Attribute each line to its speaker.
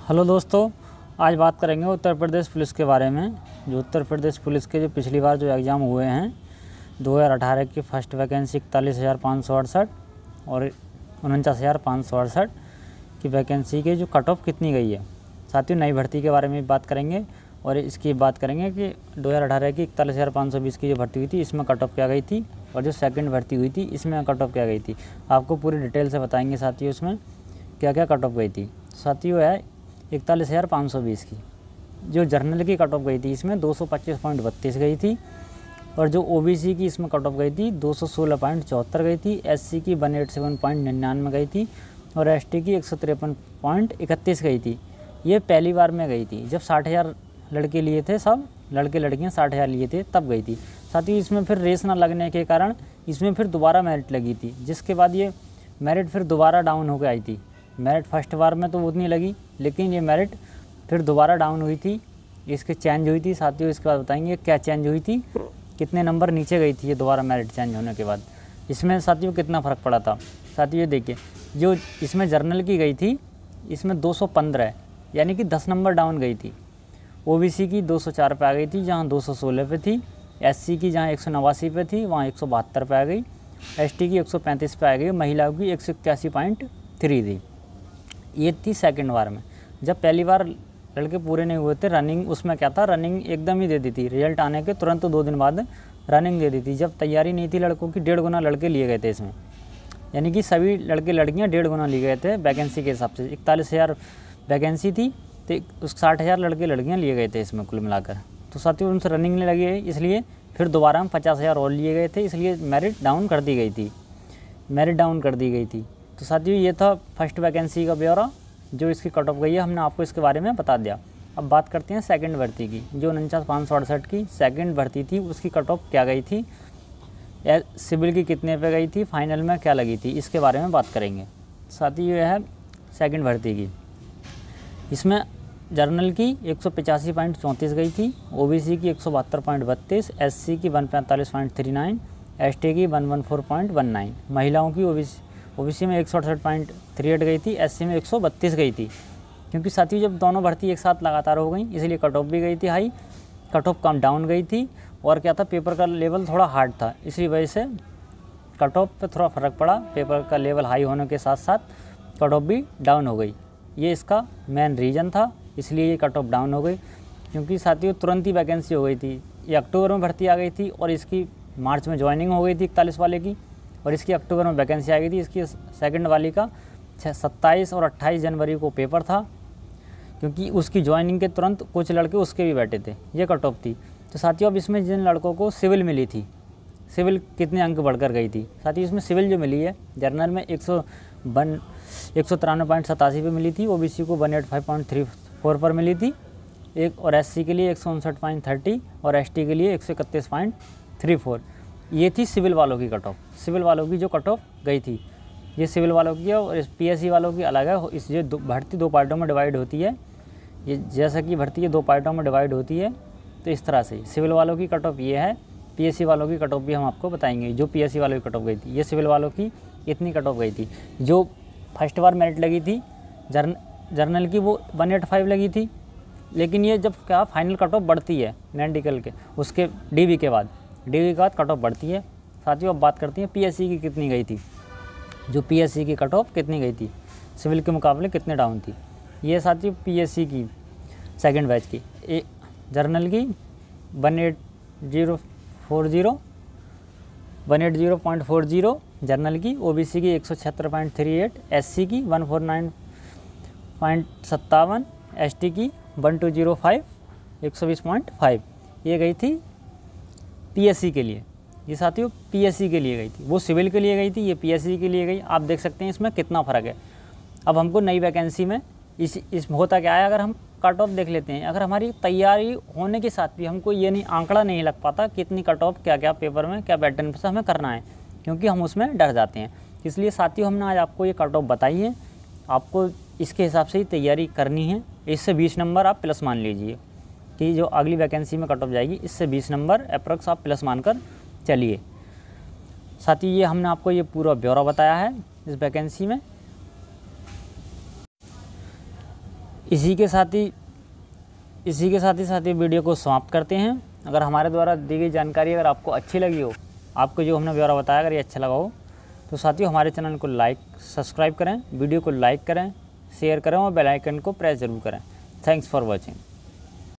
Speaker 1: Hello दोस्तों, आज बात करेंगे उत्तर प्रदेश पुलिस के बारे में। जो उत्तर प्रदेश पुलिस के जो पिछली बार जो एग्ज़ाम हुए हैं 2018 की फर्स्ट वैकेंसी 41,568 और 49,568 की वैकेंसी की जो कट ऑफ कितनी गई है। साथ ही नई भर्ती के बारे में बात करेंगे और इसकी बात करेंगे कि 2018 की 41,520 की जो भर्ती हुई थी इसमें कट ऑफ क्या गई थी और जो सेकंड भर्ती हुई थी इसमें कट ऑफ क्या गई थी। आपको पूरी डिटेल से बताएंगे साथियों इसमें क्या क्या कट ऑफ गई थी। साथियों है 41,520 की जो जर्नल की कट ऑफ गई थी इसमें 225.32 गई थी और जो ओबीसी की इसमें कट ऑफ गई थी 216.74 गई थी। एससी की 187.99 गई थी और एसटी की 153.31 गई थी। ये पहली बार में गई थी जब 60,000 लड़के लिए थे, सब लड़के लड़कियां 60,000 लिए थे तब गई थी। साथ ही इसमें फिर रेस ना लगने के कारण इसमें फिर दोबारा मेरिट लगी थी, जिसके बाद ये मेरिट फिर दोबारा डाउन होकर आई थी। मेरिट फर्स्ट बार में तो उतनी लगी लेकिन ये मेरिट फिर दोबारा डाउन हुई थी, इसकी चेंज हुई थी। साथियों इसके बाद बताएंगे क्या चेंज हुई थी, कितने नंबर नीचे गई थी ये दोबारा मेरिट चेंज होने के बाद, इसमें साथियों कितना फ़र्क पड़ा था। साथियों ये देखिए जो इसमें जर्नल की गई थी इसमें 215 है, यानी कि 10 नंबर डाउन गई थी। ओबीसी की 204 पे आ गई थी जहाँ 216 पे थी। एससी की जहाँ 189 पे थी वहाँ 172 पे आ गई। एसटी की 135 पे आ गई। महिलाओं की 181.3 थी। ये थी सेकंड बार में। जब पहली बार लड़के पूरे नहीं हुए थे रनिंग, उसमें क्या था, रनिंग एकदम ही दे दी थी। रिजल्ट आने के तुरंत 2 दिन बाद रनिंग दे दी थी। जब तैयारी नहीं थी लड़कों की 1.5 गुना लड़के लिए गए थे इसमें, यानी कि सभी लड़के लड़कियां 1.5 गुना लिए गए थे वैकेंसी के हिसाब से। 41,000 वैकेंसी थी तो उस 60,000 लड़के लड़कियां लिए गए थे इसमें कुल मिलाकर। तो साथियों उनसे रनिंग नहीं लगी है इसलिए फिर दोबारा हम 50,000 और लिए गए थे, इसलिए मेरिट डाउन कर दी गई थी। मेरिट डाउन कर दी गई थी। तो साथियों ये था फर्स्ट वैकेंसी का ब्यौरा जो इसकी कट ऑफ गई है, हमने आपको इसके बारे में बता दिया। अब बात करते हैं सेकंड भर्ती की। जो 49,568 की सेकंड भर्ती थी उसकी कट ऑफ क्या गई थी, सिविल की कितने पे गई थी, फाइनल में क्या लगी थी, इसके बारे में बात करेंगे। साथियों ये है सेकंड भर्ती की। इसमें जर्नल की 185.34 गई थी, ओबीसी की 172.32, एससी की 145.39, एसटी की 114.19, महिलाओं की ओबीसी में 168.38 गई थी, एससी में 132 गई थी। क्योंकि साथियों जब दोनों भर्ती एक साथ लगातार हो गई इसलिए कट ऑफ भी गई थी high, cut off come down गई थी। और क्या था, पेपर का लेवल थोड़ा हार्ड था, इसी वजह से कट ऑफ पे थोड़ा फ़र्क पड़ा। पेपर का लेवल हाई होने के साथ साथ कट ऑफ भी डाउन हो गई। ये इसका मेन रीज़न था, इसलिए ये कट ऑफ डाउन हो गई। क्योंकि साथियों तुरंत ही वैकेंसी हो गई थी, ये अक्टूबर में भर्ती आ गई थी और इसकी मार्च में ज्वाइनिंग हो गई थी 41 वाले की, और इसकी अक्टूबर में वैकेंसी आ गई थी। इसकी सेकंड वाली का 27 और 28 जनवरी को पेपर था, क्योंकि उसकी ज्वाइनिंग के तुरंत कुछ लड़के उसके भी बैठे थे। ये कट ऑफ थी। तो साथियों अब इसमें जिन लड़कों को सिविल मिली थी, सिविल कितने अंक बढ़कर गई थी। साथियों इसमें सिविल जो मिली है जर्नल में 193.87 पे मिली थी, ओबीसी को 185.34 पर मिली थी एक, और एससी के लिए 159.30 और एसटी के लिए 131.34। ये थी सिविल वालों की कट ऑफ। सिविल वालों की जो कट ऑफ गई थी ये सिविल वालों की है, और इस पीएससी वालों की अलग है। इस ये भर्ती 2 पार्टों में डिवाइड होती है। ये जैसा कि भर्ती ये 2 पार्टों में डिवाइड होती है, तो इस तरह से सिविल वालों की कट ऑफ ये है। पीएससी वालों की कट ऑफ भी हम आपको बताएंगे। जो पीएससी वालों की कट ऑफ गई थी, ये सिविल वालों की इतनी कट ऑफ गई थी। जो फर्स्ट बार मेरिट लगी थी जर्नल की वो 185 लगी थी, लेकिन ये जब क्या फाइनल कट ऑफ बढ़ती है मेडिकल के उसके डीवी के बाद कट ऑफ बढ़ती है। साथियों अब बात करती हैं पीएससी की कितनी गई थी। जो पीएससी की कट ऑफ कितनी गई थी, सिविल के मुकाबले कितने डाउन थी। ये साथियों पीएससी की सेकंड बैच की जर्नल की 180.40 जर्नल की, ओबीसी की 176.38, एससी की 149.57, एसटी की 1205 120.5। ये गई थी पीएससी के लिए। ये साथियों पीएससी के लिए गई थी, वो सिविल के लिए गई थी, ये पीएससी के लिए गई। आप देख सकते हैं इसमें कितना फ़र्क है। अब हमको नई वैकेंसी में इस होता क्या है, अगर हम कट ऑफ देख लेते हैं, अगर हमारी तैयारी होने के साथ भी हमको ये नहीं आंकड़ा नहीं लग पाता कितनी कट ऑफ क्या क्या पेपर में क्या पैटर्न से हमें करना है, क्योंकि हम उसमें डर जाते हैं। इसलिए साथियों हमने आज आपको ये कट ऑफ बताई है, आपको इसके हिसाब से ही तैयारी करनी है। इससे 20 नंबर आप प्लस मान लीजिए कि जो अगली वैकेंसी में कट ऑफ जाएगी इससे 20 नंबर अप्रॉक्स आप प्लस मानकर चलिए। साथियों ये हमने आपको ये पूरा ब्यौरा बताया है इस वैकेंसी में। इसी के साथ ही वीडियो को समाप्त करते हैं। अगर हमारे द्वारा दी गई जानकारी अगर आपको अच्छी लगी हो, आपको जो हमने ब्यौरा बताया अगर ये अच्छा लगा हो, तो साथियों हमारे चैनल को सब्सक्राइब करें, वीडियो को लाइक करें, शेयर करें और बेल आइकन को प्रेस ज़रूर करें। Thanks for watching.